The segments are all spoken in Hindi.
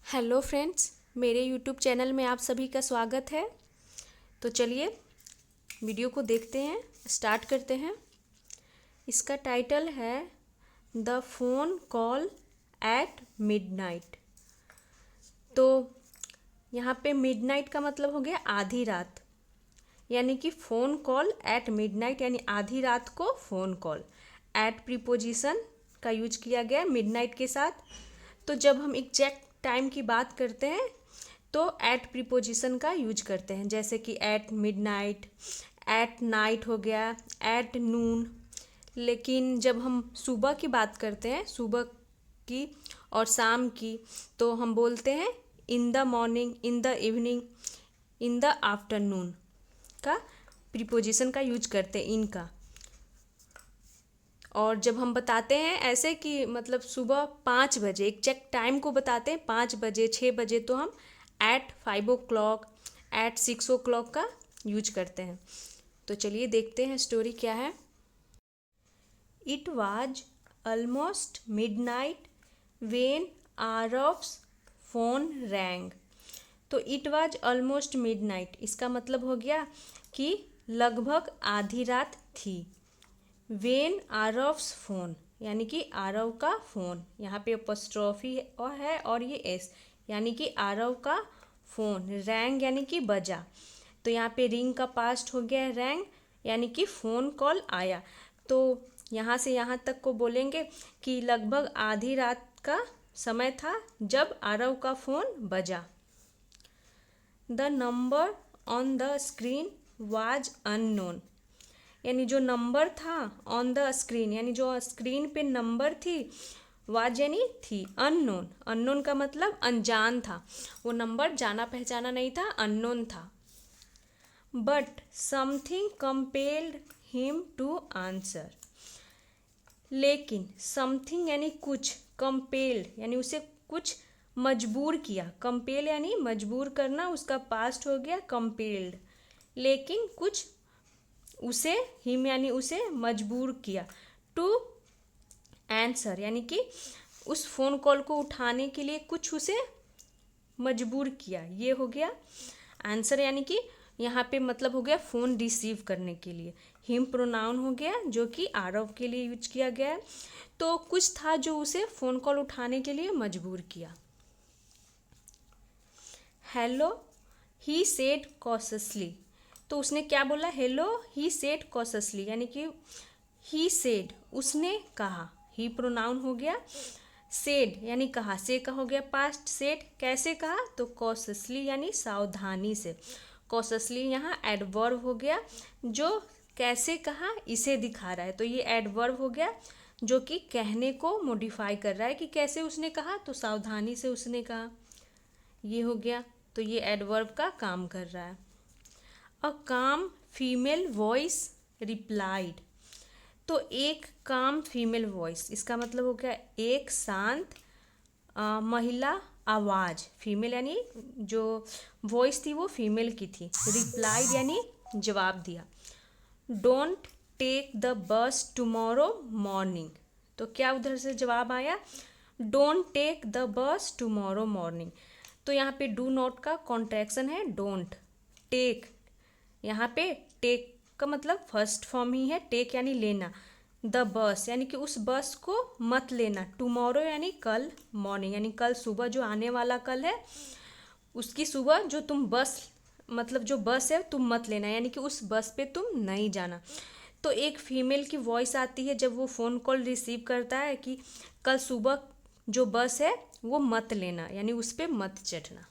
हेलो फ्रेंड्स, मेरे यूट्यूब चैनल में आप सभी का स्वागत है। तो चलिए वीडियो को देखते हैं, स्टार्ट करते हैं। इसका टाइटल है the phone call at midnight. तो यहाँ पे मिडनाइट का मतलब हो गया आधी रात, यानी कि फ़ोन कॉल एट मिडनाइट यानी आधी रात को फ़ोन कॉल। एट प्रीपोजिशन का यूज किया गया मिडनाइट के साथ। तो जब हम एग्जैक्ट टाइम की बात करते हैं तो एट प्रीपोजिशन का यूज करते हैं, जैसे कि एट मिडनाइट, एट नाइट हो गया, एट नून। लेकिन जब हम सुबह की बात करते हैं, सुबह की और शाम की, तो हम बोलते हैं in the morning, in the evening, in the afternoon का प्रीपोजिशन का यूज करते हैं इनका। और जब हम बताते हैं ऐसे कि मतलब सुबह 5 बजे, एग्जैक्ट टाइम को बताते हैं 5 बजे 6 बजे, तो हम एट 5 o'clock, एट 6 o'clock का यूज करते हैं। तो चलिए देखते हैं स्टोरी क्या है। It was almost midnight when Aarav's phone rang. तो इट वॉज ऑलमोस्ट मिडनाइट, इसका मतलब हो गया कि लगभग आधी रात थी। वेन आरव्स फोन यानी कि आरव का फ़ोन, यहाँ पे अपॉस्ट्रोफी है और ये एस, यानी कि आरव का फ़ोन। रैंग यानी कि बजा, तो यहाँ पे रिंग का पास्ट हो गया रैंग, यानी कि फ़ोन कॉल आया। तो यहाँ से यहाँ तक को बोलेंगे कि लगभग आधी रात का समय था जब आरव का फ़ोन बजा। The number on the screen was unknown, यानी जो नंबर था ऑन द स्क्रीन, यानी जो स्क्रीन पे नंबर थी, वाज यानी थी, अननोन, अननोन का मतलब अनजान था, वो नंबर जाना पहचाना नहीं था, अननोन था। But something compelled him to answer, लेकिन समथिंग यानी कुछ, कंपेल्ड यानी उसे कुछ मजबूर किया, कंपेल यानी मजबूर करना, उसका पास्ट हो गया कंपेल्ड। लेकिन कुछ उसे, हिम यानी उसे मजबूर किया, टू आंसर यानी कि उस फ़ोन कॉल को उठाने के लिए कुछ उसे मजबूर किया, ये हो गया आंसर। यानी कि यहाँ पे मतलब हो गया फ़ोन रिसीव करने के लिए। हिम प्रोनाउन हो गया जो कि आरव के लिए यूज किया गया है। तो कुछ था जो उसे फ़ोन कॉल उठाने के लिए मजबूर किया। हेलो ही सेड कॉशसली, तो उसने क्या बोला, हेलो ही सेड कॉशसली, यानी कि ही सेड उसने कहा, ही प्रोनाउन हो गया, सेड यानी कहा, से का हो गया पास्ट, सेड कैसे कहा, तो कॉशसली यानी सावधानी से। कॉशसली यहाँ एडवर्ब हो गया जो कैसे कहा इसे दिखा रहा है, तो ये एडवर्ब हो गया जो कि कहने को मॉडिफाई कर रहा है कि कैसे उसने कहा, तो सावधानी से उसने कहा, ये हो गया। तो ये एडवर्ब का काम कर रहा है। अ काम फीमेल वॉइस रिप्लाइड, तो एक काम फीमेल वॉइस, इसका मतलब हो गया एक शांत महिला आवाज़, फीमेल यानी जो वॉइस थी वो फीमेल की थी। रिप्लाइड यानी जवाब दिया। Don't take the bus tomorrow morning, तो क्या उधर से जवाब आया, don't take the bus tomorrow morning. तो यहाँ पे डू नॉट का कॉन्ट्रैक्शन है डोंट। टेक, यहाँ पे टेक का मतलब फर्स्ट फॉर्म ही है, टेक यानी लेना, द बस यानी कि उस बस को मत लेना, टुमारो यानी कल, मॉर्निंग यानी कल सुबह, जो आने वाला कल है उसकी सुबह जो तुम बस, मतलब जो बस है तुम मत लेना, यानी कि उस बस पे तुम नहीं जाना। तो एक फीमेल की वॉइस आती है जब वो फ़ोन कॉल रिसीव करता है कि कल सुबह जो बस है वो मत लेना, यानी उस पर मत चढ़ना।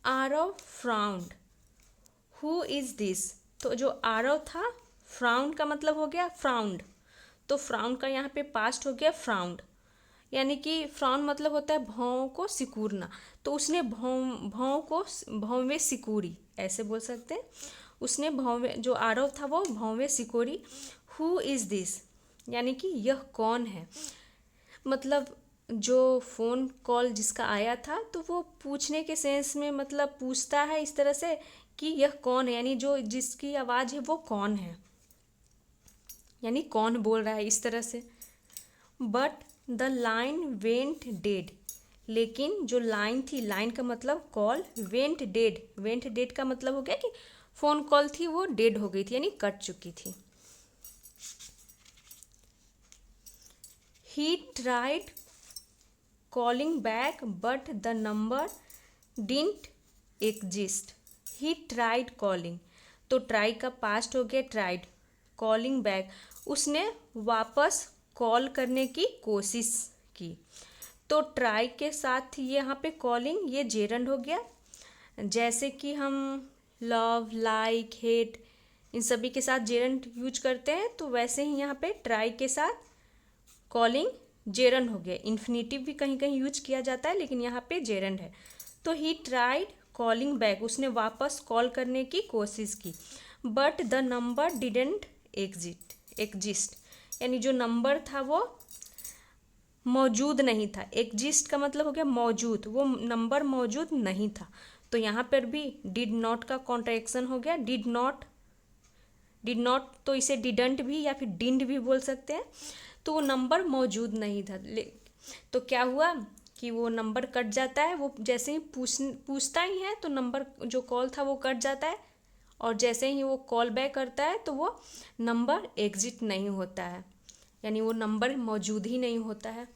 Aarav frowned, who is this, तो जो आरव था, फ्राउंड का मतलब हो गया फ्राउंड, तो फ्राउंड का यहाँ पे पास्ट हो गया फ्राउंड, यानी कि फ्राउंड मतलब होता है भौं को सिकूरना, तो उसने भौं को भौवें सिकूरी, ऐसे बोल सकते हैं, उसने भौवें, जो आरव था वो भौवें सिकोरी। हु इज़ दिस यानी कि यह कौन है, मतलब जो फ़ोन कॉल जिसका आया था तो वो पूछने के सेंस में मतलब पूछता है इस तरह से कि यह कौन है, यानी जो जिसकी आवाज़ है वो कौन है, यानी कौन बोल रहा है इस तरह से। But the line went dead, लेकिन जो लाइन थी, लाइन का मतलब call, went dead, went dead का मतलब हो गया कि फ़ोन कॉल थी वो डेड हो गई थी यानी कट चुकी थी। He tried calling back but the number didn't exist. He tried calling, तो ट्राई का पास्ट हो गया ट्राइड, कॉलिंग बैक उसने वापस कॉल करने की कोशिश की। तो ट्राई के साथ ये यहाँ पे कॉलिंग, ये जेरंड हो गया। जैसे कि हम लव, लाइक, हेट इन सभी के साथ जेरंड यूज करते हैं, तो वैसे ही यहाँ पे ट्राई के साथ कॉलिंग जेरंड हो गया। इन्फिनेटिव भी कहीं कहीं यूज किया जाता है, लेकिन यहाँ पे जेरंड है। तो ही ट्राइड कॉलिंग बैक, उसने वापस कॉल करने की कोशिश की, but the number didn't exist, यानी जो नंबर था वो मौजूद नहीं था। एग्जिस्ट का मतलब हो गया मौजूद, वो नंबर मौजूद नहीं था। तो यहाँ पर भी डिड नॉट का कॉन्ट्रैक्शन हो गया। डिड नॉट तो इसे डिडंट भी या फिर डिंड भी बोल सकते हैं। तो वो नंबर मौजूद नहीं था। तो क्या हुआ कि वो नंबर कट जाता है, वो जैसे ही पूछता ही है तो नंबर जो कॉल था वो कट जाता है, और जैसे ही वो कॉल बैक करता है तो वो नंबर एग्जिट नहीं होता है, यानी वो नंबर मौजूद ही नहीं होता है।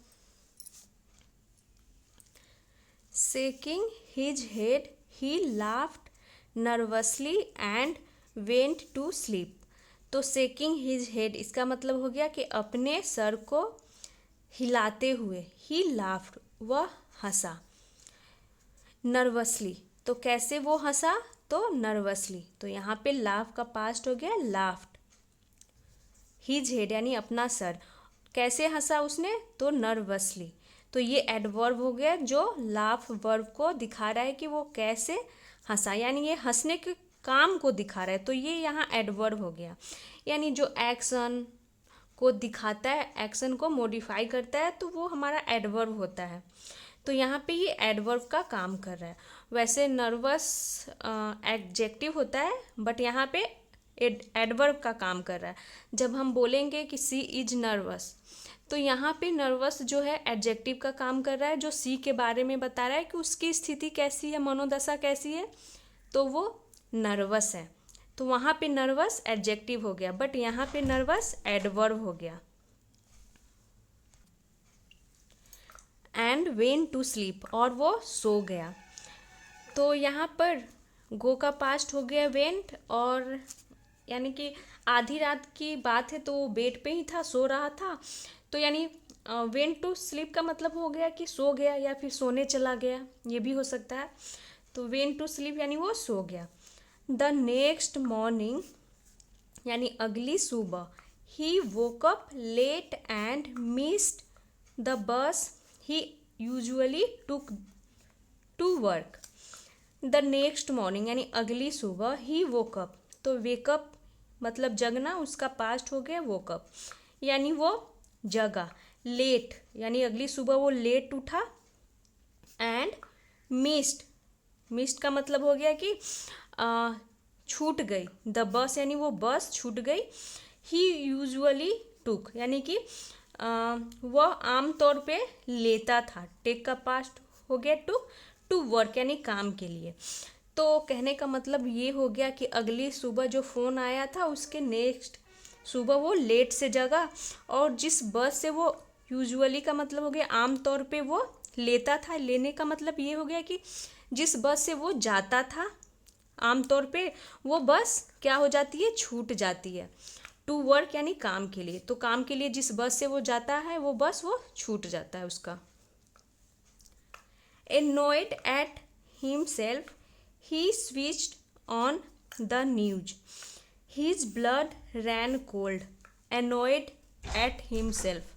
Shaking his head he laughed nervously and went to sleep. तो शेकिंग हिज हेड इसका मतलब हो गया कि अपने सर को हिलाते हुए, ही लाफ्ड वह हंसा, नर्वसली तो कैसे वो हंसा, तो नर्वसली, तो यहाँ पे लाफ का पास्ट हो गया लाफ्ड, हिज हेड यानी अपना सर, कैसे हंसा उसने, तो नर्वसली। तो ये एडवर्ब हो गया जो लाफ वर्ब को दिखा रहा है कि वो कैसे हंसा, यानी ये हंसने के काम को दिखा रहा है, तो ये यहाँ एडवर्ब हो गया। यानी जो एक्शन को दिखाता है, एक्शन को मॉडिफाई करता है, तो वो हमारा एडवर्ब होता है। तो यहाँ पे ये एडवर्ब का काम कर रहा है। वैसे नर्वस एडजेक्टिव होता है, बट यहाँ पे एडवर्ब का काम कर रहा है। जब हम बोलेंगे कि सी इज नर्वस, तो यहाँ पे नर्वस जो है एडजेक्टिव का काम कर रहा है, जो सी के बारे में बता रहा है कि उसकी स्थिति कैसी है, मनोदशा कैसी है, तो वो नर्वस है। तो वहाँ पे नर्वस एडजेक्टिव हो गया, बट यहाँ पे नर्वस एडवर्ब हो गया। एंड वेंट टू स्लीप, और वो सो गया। तो यहाँ पर गो का पास्ट हो गया वेंट, और यानी कि आधी रात की बात है तो वो बेड पे ही था, सो रहा था। तो यानी वेंट टू स्लीप का मतलब हो गया कि सो गया या फिर सोने चला गया, ये भी हो सकता है। तो वेंट टू स्लीप यानी वो सो गया। द नेक्स्ट मॉर्निंग यानी अगली सुबह, he woke up late and missed the bus he usually took to work. The next morning यानी अगली सुबह, ही वोक अप, तो वेकअप मतलब जगना, उसका पास्ट हो गया वोकअप, यानी वो जगा। लेट यानी अगली सुबह वो लेट उठा। एंड मिस्ड का मतलब हो गया कि छूट गई। द बस यानी वो बस छूट गई। ही यूजुअली टुक यानी कि वह आमतौर पे लेता था। टेक का पास्ट हो गया टू वर्क यानी काम के लिए। तो कहने का मतलब ये हो गया कि अगली सुबह जो फ़ोन आया था उसके नेक्स्ट सुबह वो लेट से जगा, और जिस बस से वो यूजुअली का मतलब हो गया आम तौर पे वो लेता था। लेने का मतलब ये हो गया कि जिस बस से वो जाता था आम तौर पे, वो बस क्या हो जाती है, छूट जाती है। टू वर्क यानी काम के लिए, तो काम के लिए जिस बस से वो जाता है वो बस वो छूट जाता है उसका। Annoyed at himself, he switched on the news. His blood ran cold. Annoyed at himself.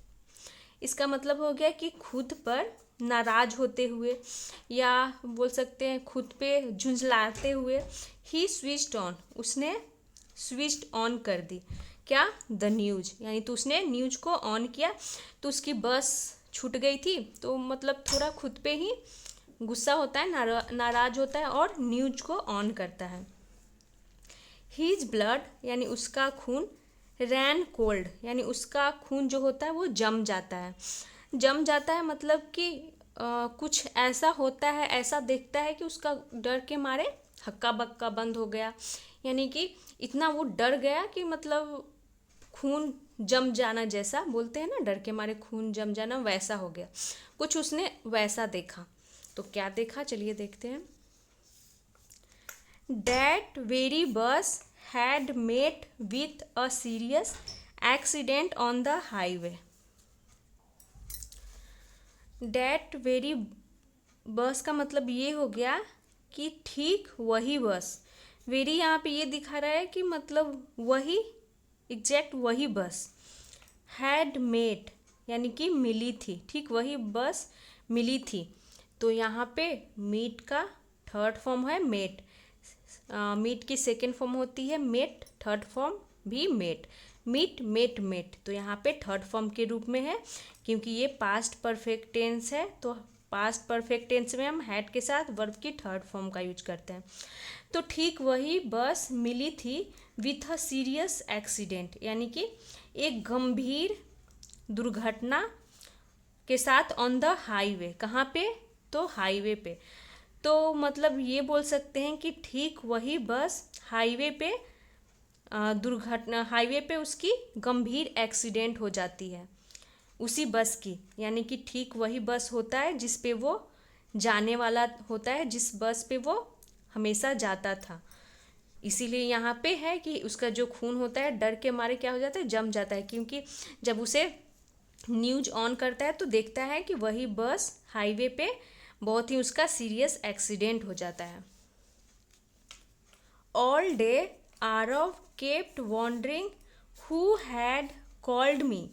इसका मतलब हो गया कि खुद पर नाराज होते हुए, या बोल सकते हैं खुद पे झुंझलाते हुए। ही स्विच्ड ऑन, उसने स्विच्ड ऑन कर दी क्या, द न्यूज, यानी तो उसने न्यूज को ऑन किया, तो उसकी बस छूट गई थी। तो मतलब थोड़ा खुद पे ही गुस्सा होता है, नाराज होता है, और न्यूज को ऑन करता है। हीज ब्लड यानी उसका खून, रैन कोल्ड यानी उसका खून जो होता है वो जम जाता है। जम जाता है मतलब कि कुछ ऐसा होता है, ऐसा देखता है कि उसका डर के मारे हक्का बक्का बंद हो गया, यानी कि इतना वो डर गया कि मतलब खून जम जाना, जैसा बोलते हैं ना डर के मारे खून जम जाना, वैसा हो गया। कुछ उसने वैसा देखा। तो क्या देखा, चलिए देखते हैं। That very bus had met with a serious accident on the highway. That very बस का मतलब ये हो गया कि ठीक वही बस, वेरी यहाँ पे ये दिखा रहा है कि मतलब वही, एग्जैक्ट वही बस, हैड मेट यानी कि मिली थी, ठीक वही बस मिली थी। तो यहाँ पे मीट का थर्ड फॉर्म है मेट, मीट की सेकेंड फॉर्म होती है मेट, थर्ड फॉर्म भी मेट, मीट मेट मेट। तो यहाँ पे थर्ड फॉर्म के रूप में है, क्योंकि ये पास्ट परफेक्ट टेंस है। तो पास्ट परफेक्ट टेंस में हम हैड के साथ वर्ब की थर्ड फॉर्म का यूज करते हैं। तो ठीक वही बस मिली थी विथ अ सीरियस एक्सीडेंट, यानी कि एक गंभीर दुर्घटना के साथ ऑन द हाईवे। कहाँ पे, तो हाईवे पे। तो मतलब ये बोल सकते हैं कि ठीक वही बस हाईवे पे दुर्घटना, हाईवे पे उसकी गंभीर एक्सीडेंट हो जाती है उसी बस की, यानी कि ठीक वही बस होता है जिस पे वो जाने वाला होता है, जिस बस पे वो हमेशा जाता था। इसीलिए यहाँ पे है कि उसका जो खून होता है डर के मारे क्या हो जाता है, जम जाता है, क्योंकि जब उसे न्यूज ऑन करता है तो देखता है कि वही बस हाईवे पे बहुत ही उसका सीरियस एक्सीडेंट हो जाता है। All day Aarav kept wondering who had called me.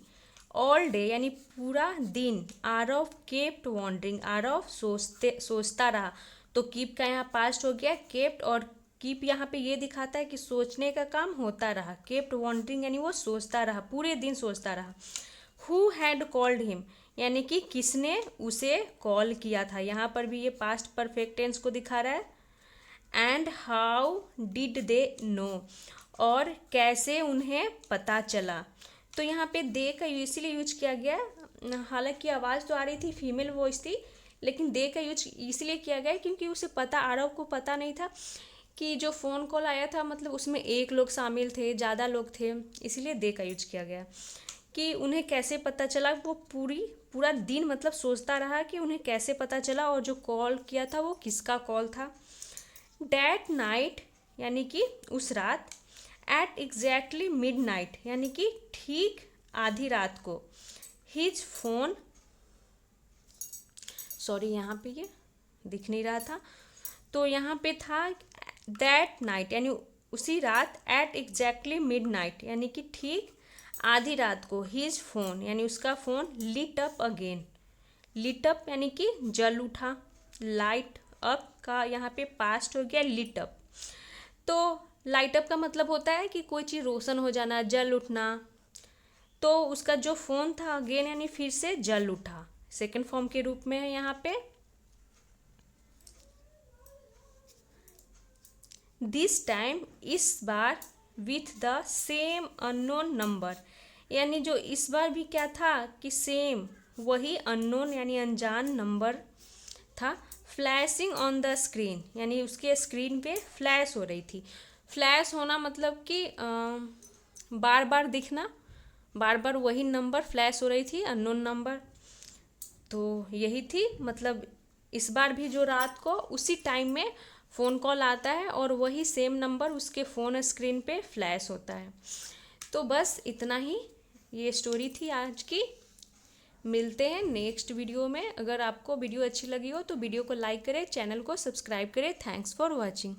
All day यानी पूरा दिन, आरव केप्ट वॉन्डरिंग, आरव सोचता रहा। तो कीप का यहाँ पास्ट हो गया, केप्ट, और कीप यहाँ पे ये दिखाता है कि सोचने का काम होता रहा। केप्ट वॉन्डरिंग यानी वो सोचता रहा, पूरे दिन सोचता रहा। हु हैड कॉल्ड हिम यानी कि किसने उसे कॉल किया था, यहाँ पर भी ये पास्ट परफेक्ट टेंस को दिखा रहा है। And how did they know, और कैसे उन्हें पता चला। तो यहाँ पे दे का इसीलिए यूज किया गया, हालांकि आवाज़ तो आ रही थी, फीमेल वॉइस थी, लेकिन दे का यूज इसलिए किया गया क्योंकि उसे पता, आरव को पता नहीं था कि जो फ़ोन कॉल आया था मतलब उसमें एक लोग शामिल थे, ज़्यादा लोग थे, इसीलिए दे का यूज किया गया कि उन्हें कैसे पता चला। वो पूरा दिन मतलब सोचता रहा कि उन्हें कैसे पता चला, और जो कॉल किया था वो किसका कॉल था। डैट नाइट यानी कि उस रात, एट एग्जैक्टली मिड नाइट यानी कि ठीक आधी रात को, हिज फोन, सॉरी यहाँ पे ये दिख नहीं रहा था, तो यहाँ पे था दैट नाइट यानी उसी रात, एट एग्जैक्टली मिड नाइट यानी कि ठीक आधी रात को, हिज फोन यानी उसका phone, lit up again, lit up यानी कि जल उठा, लाइट अप का यहाँ पे पास्ट हो गया लिट अप। तो लाइट अप का मतलब होता है कि कोई चीज़ रोशन हो जाना, जल उठना। तो उसका जो फ़ोन था अगेन यानी फिर से जल उठा, सेकंड फॉर्म के रूप में है यहाँ पे। दिस टाइम इस बार with the same unknown number, यानी जो इस बार भी क्या था कि सेम वही अननोन यानी अनजान नंबर था। फ्लैशिंग ऑन द स्क्रीन यानी उसके स्क्रीन पे फ्लैश हो रही थी। फ्लैश होना मतलब कि बार बार दिखना, बार बार वही नंबर फ्लैश हो रही थी, अननोन नंबर। तो यही थी मतलब इस बार भी जो रात को उसी टाइम में फ़ोन कॉल आता है और वही सेम नंबर उसके फ़ोन स्क्रीन पे फ्लैश होता है। तो बस इतना ही ये स्टोरी थी आज की। मिलते हैं नेक्स्ट वीडियो में। अगर आपको वीडियो अच्छी लगी हो तो वीडियो को लाइक करें, चैनल को सब्सक्राइब करें। Thanks for watching.